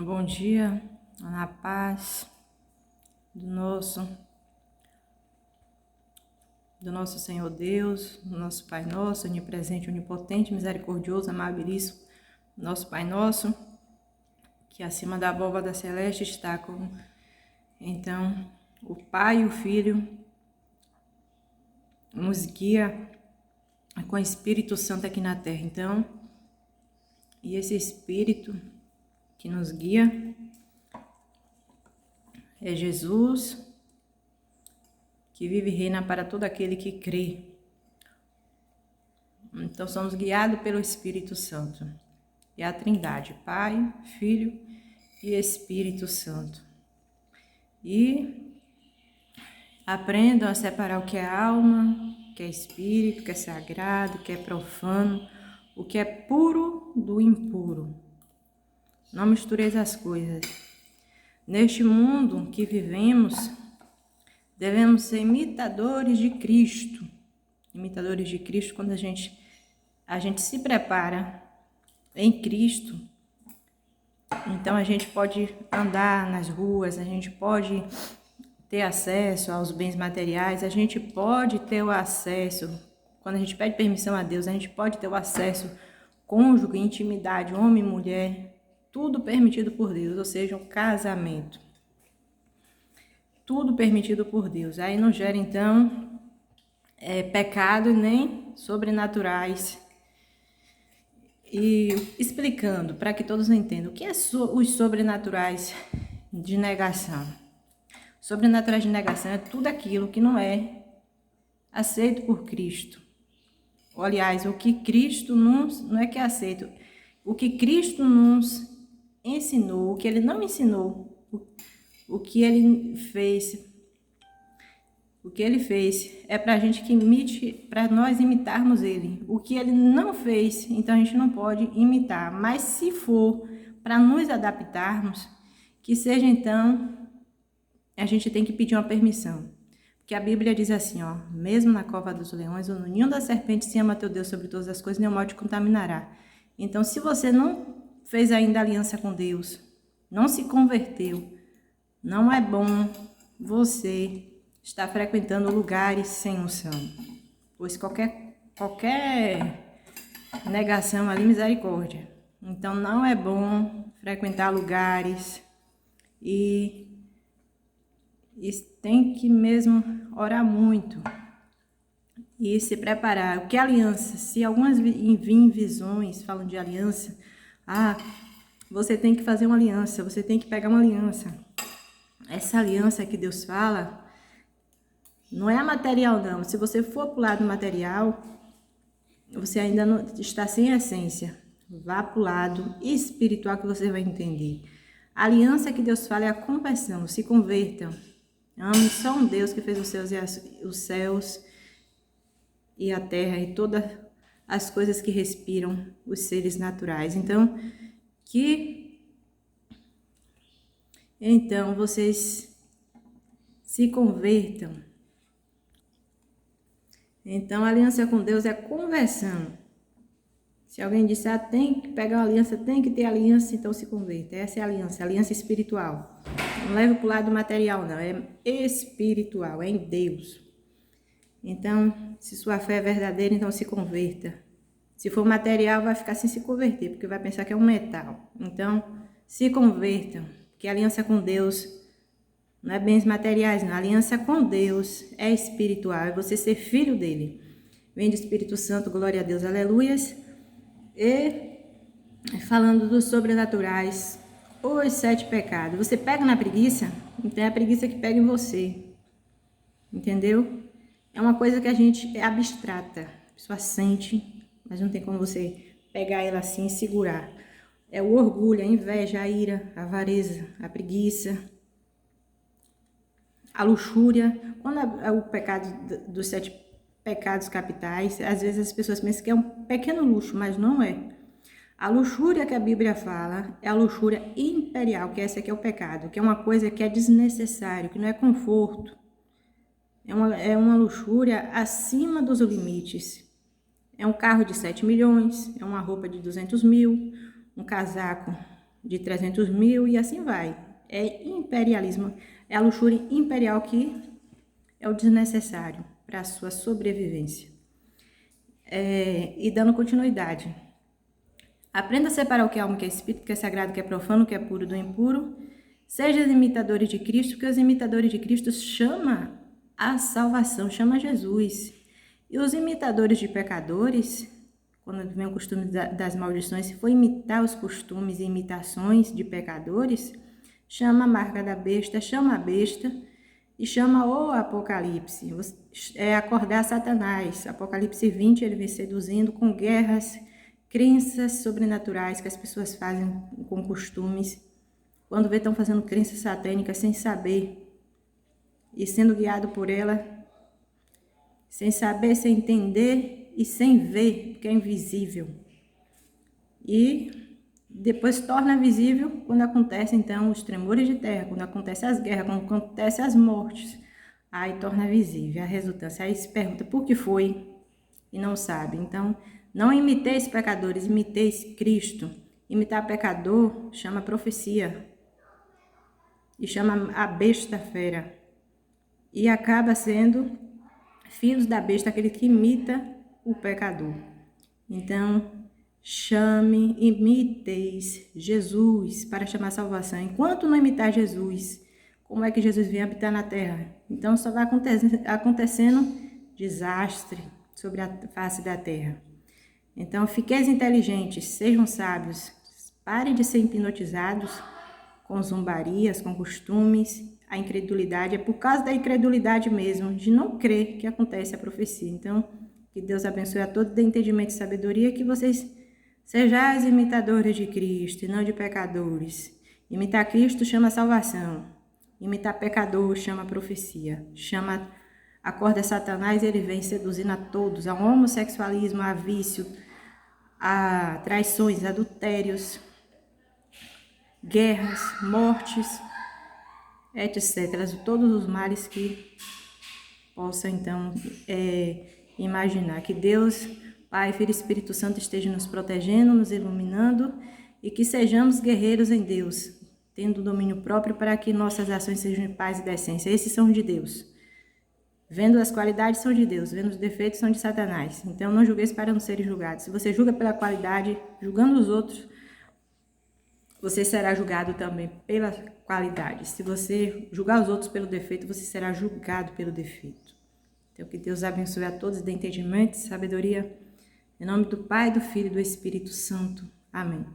Bom dia, na paz do nosso Senhor Deus, do nosso Pai nosso, onipresente, onipotente, misericordioso, amabilíssimo, nosso Pai nosso, que acima da abóbada celeste está então o Pai e o Filho nos guia com o Espírito Santo aqui na terra. Então, e esse Espírito que nos guia é Jesus, que vive e reina para todo aquele que crê. Então somos guiados pelo Espírito Santo. É a Trindade, Pai, Filho e Espírito Santo. E aprendam a separar o que é alma, o que é espírito, o que é sagrado, o que é profano, o que é puro do impuro. Não mistureis as coisas. Neste mundo que vivemos, devemos ser imitadores de Cristo. Imitadores de Cristo quando a gente se prepara em Cristo. Então a gente pode andar nas ruas, a gente pode ter acesso aos bens materiais, a gente pode ter o acesso, quando a gente pede permissão a Deus, a gente pode ter o acesso cônjuge, intimidade, homem e mulher, tudo permitido por Deus, ou seja, um casamento. Tudo permitido por Deus. Aí não gera, então, pecado nem sobrenaturais. E explicando, para que todos entendam, o que é os sobrenaturais de negação? Sobrenaturais de negação é tudo aquilo que não é aceito por Cristo. Aliás, o que Cristo não é que é aceito, o que Cristo nos ensinou, o que Ele não ensinou, o que Ele fez é para a gente que imite, para nós imitarmos Ele. O que Ele não fez, então a gente não pode imitar. Mas se for para nos adaptarmos, que seja então, a gente tem que pedir uma permissão. Porque a Bíblia diz assim, ó, mesmo na cova dos leões ou no ninho da serpente, se ama teu Deus sobre todas as coisas, nenhum mal te contaminará. Então, se você não fez ainda aliança com Deus, não se converteu, não é bom você estar frequentando lugares sem unção, pois qualquer negação ali, misericórdia. Então não é bom frequentar lugares e tem que mesmo orar muito e se preparar. O que é aliança? Se algumas vêm visões falam de aliança, você tem que fazer uma aliança, você tem que pegar uma aliança. Essa aliança que Deus fala não é a material, não. Se você for para o lado material, você ainda não está sem essência. Vá para o lado espiritual que você vai entender. A aliança que Deus fala é a conversão. Se convertam. Ame só um Deus que fez os céus e a terra e todas as coisas que respiram, os seres naturais. Então vocês se convertam. Então, a aliança com Deus é conversão. Se alguém disser, tem que pegar uma aliança, tem que ter aliança, então se converta. Essa é a aliança espiritual. Não leva para o lado material, não. É espiritual, é em Deus. Então, se sua fé é verdadeira, então se converta. Se for material, vai ficar sem se converter, porque vai pensar que é um metal. Então, se convertam, porque a aliança com Deus não é bens materiais, não. A aliança com Deus é espiritual, é você ser filho dele. Vem do Espírito Santo, glória a Deus, aleluias. E falando dos sobrenaturais, os 7 pecados. Você pega na preguiça, então é a preguiça que pega em você. Entendeu? É uma coisa que a gente é abstrata. A pessoa sente, mas não tem como você pegar ela assim e segurar. É o orgulho, a inveja, a ira, a avareza, a preguiça, a luxúria. Quando é o pecado dos 7 pecados capitais, às vezes as pessoas pensam que é um pequeno luxo, mas não é. A luxúria que a Bíblia fala é a luxúria imperial, que essa aqui é o pecado, que é uma coisa que é desnecessário, que não é conforto. É uma luxúria acima dos limites. É um carro de 7 milhões, é uma roupa de 200 mil, um casaco de 300 mil e assim vai. É imperialismo, é a luxúria imperial que é o desnecessário para a sua sobrevivência. E dando continuidade. Aprenda a separar o que é alma, o que é espírito, o que é sagrado, o que é profano, o que é puro do impuro. Sejam imitadores de Cristo, porque os imitadores de Cristo chamam a salvação, chama Jesus. E os imitadores de pecadores, quando vem o costume das maldições, se for imitar os costumes e imitações de pecadores, chama a marca da besta, chama a besta e chama o Apocalipse. É acordar Satanás. Apocalipse 20, ele vem seduzindo com guerras, crenças sobrenaturais que as pessoas fazem com costumes. Quando vê, estão fazendo crenças satânicas sem saber e sendo guiado por ela, sem saber, sem entender e sem ver, porque é invisível. E depois torna visível quando acontece então os tremores de terra, quando acontecem as guerras, quando acontecem as mortes. Aí torna visível a resultância. Aí se pergunta por que foi e não sabe. Então, não imiteis pecadores, imiteis Cristo. Imitar pecador chama profecia e chama a besta fera. E acaba sendo filhos da besta, aquele que imita o pecador. Então, imiteis Jesus para chamar salvação. Enquanto não imitar Jesus, como é que Jesus vem habitar na terra? Então, só vai acontecendo desastre sobre a face da terra. Então, fiqueis inteligentes, sejam sábios, parem de ser hipnotizados com zombarias, com costumes. A incredulidade é por causa da incredulidade mesmo, de não crer que acontece a profecia. Então, que Deus abençoe a todos, dê entendimento e sabedoria, que vocês sejais imitadores de Cristo e não de pecadores. Imitar Cristo chama salvação. Imitar pecador chama profecia. Acorda Satanás, ele vem seduzindo a todos, ao homossexualismo, a vício, a traições, adultérios, guerras, mortes, etc. Todos os males que possa então imaginar. Que Deus, Pai, Filho e Espírito Santo esteja nos protegendo, nos iluminando e que sejamos guerreiros em Deus, tendo domínio próprio para que nossas ações sejam de paz e decência. Esses são de Deus. Vendo as qualidades são de Deus, vendo os defeitos são de Satanás. Então não julgueis para não serem julgados. Se você julga pela qualidade, julgando os outros, você será julgado também pela qualidade. Se você julgar os outros pelo defeito, você será julgado pelo defeito. Então que Deus abençoe a todos, dê entendimento e sabedoria. Em nome do Pai, do Filho e do Espírito Santo. Amém.